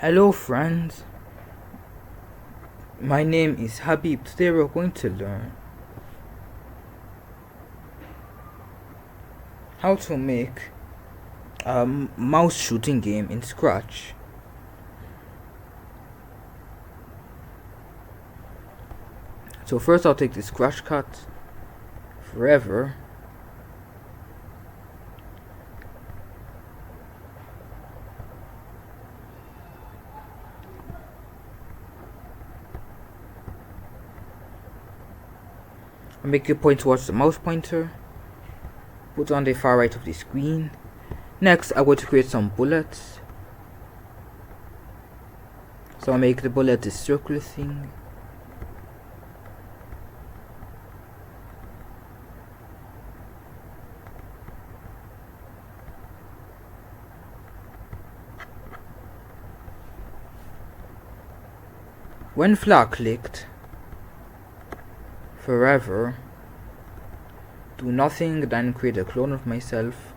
Hello friends, my name is Habib. Today we're going to learn how to make a mouse shooting game in Scratch. So first I'll take the Scratch cut forever. I make it point towards the mouse pointer. Put on the far right of the screen. Next, I'm going to create some bullets. So I'll make the bullet this circular thing. When flag clicked, forever, do nothing, then create a clone of myself.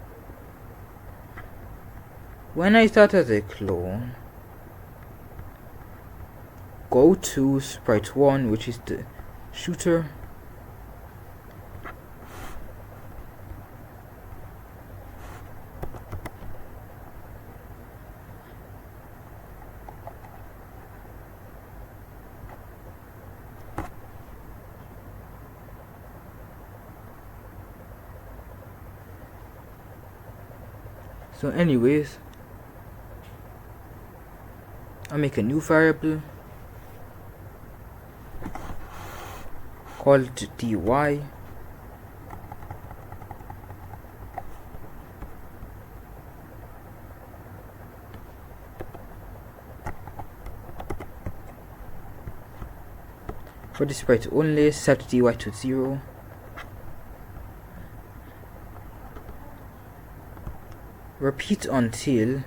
When I start as a clone, go to sprite 1, which is the shooter. So anyways, I make a new variable called dy. For the sprite only, set dy to 0. Repeat until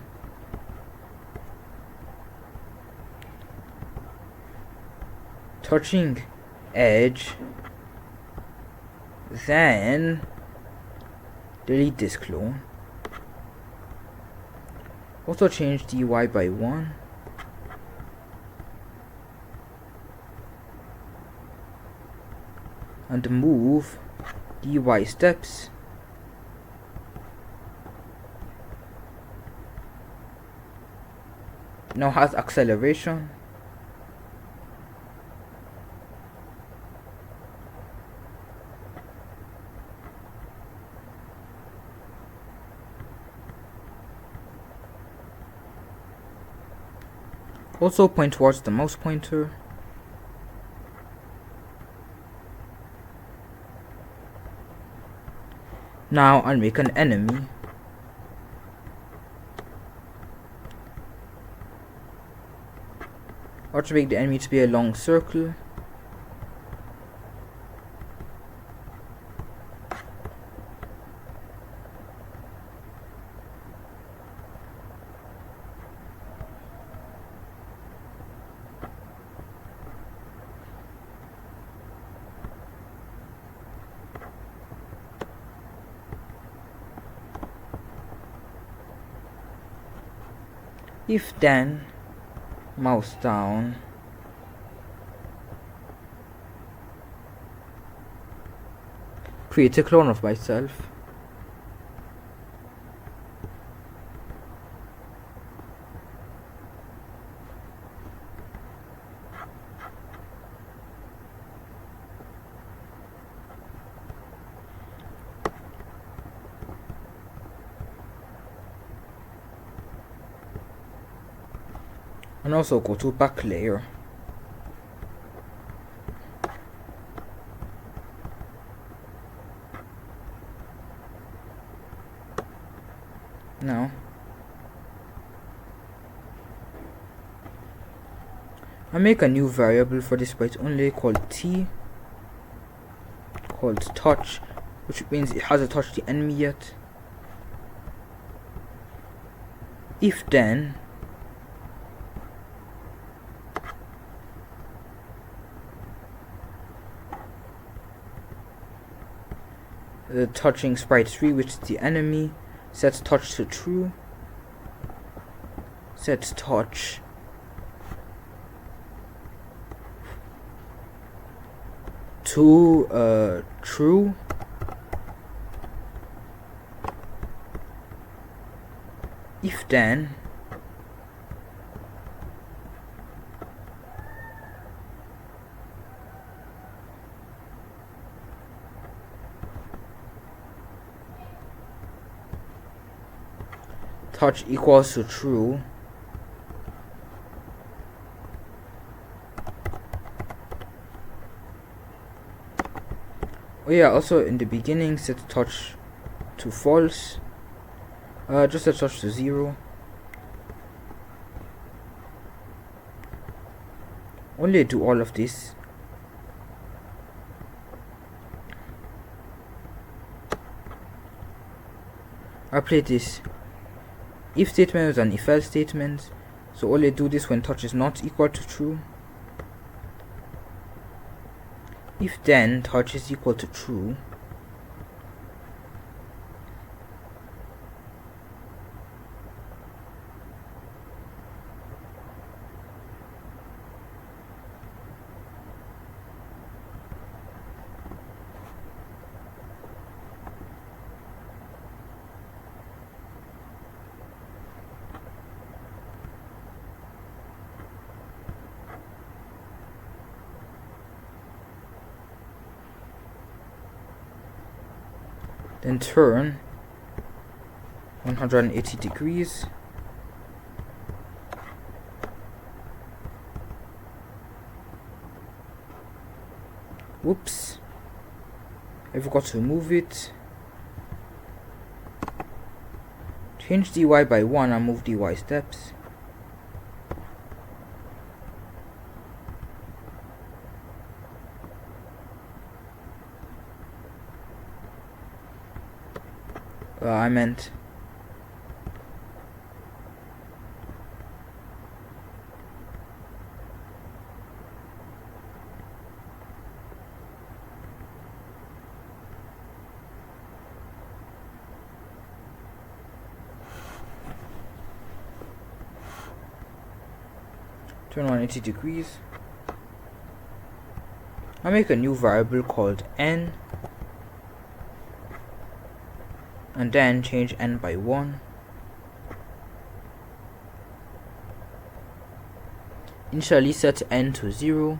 touching edge, then delete this clone. Also change dy by 1. And move dy steps now has acceleration. Also point towards the mouse pointer. Now I'll make an enemy. Or to make the enemy to be a long circle. If then, mouse down, create a clone of myself. And also go to back layer. Now I make a new variable for this sprite only called t, called touch, which means it hasn't touched the enemy yet. If then the touching sprite 3, which is the enemy, sets touch to true, sets touch to true. If then touch equals to true, oh yeah, also in the beginning set touch to false, just set touch to 0. Only do all of this. I play this if statement and if else statement, so only do this when touch is not equal to true. If then touch is equal to true, then turn 180 degrees. Whoops, I forgot to move it. Change dy by 1 and move dy steps. I meant turn 180 degrees. I make a new variable called n, and then change n by 1. Initially set n to 0.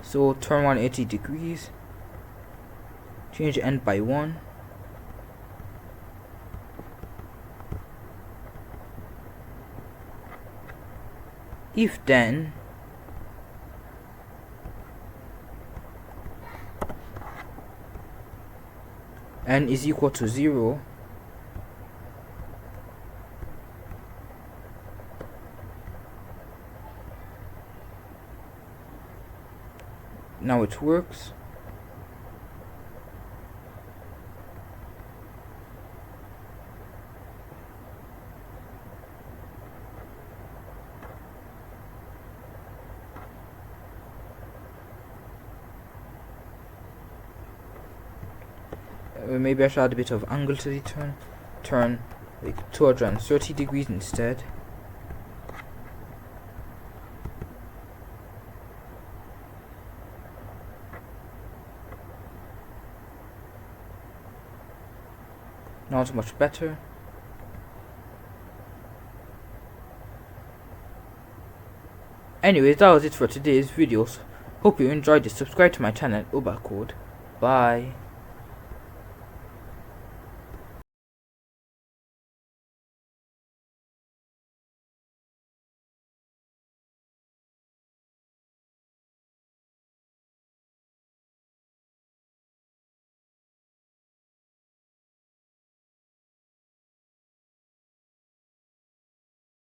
So turn 180 degrees, change n by 1. If then n is equal to 0, now it works. Maybe I should add a bit of angle to the turn like 230 degrees instead. Not much better. Anyways, that was it for today's videos. Hope you enjoyed it. Subscribe to my channel, Ubacode. Bye.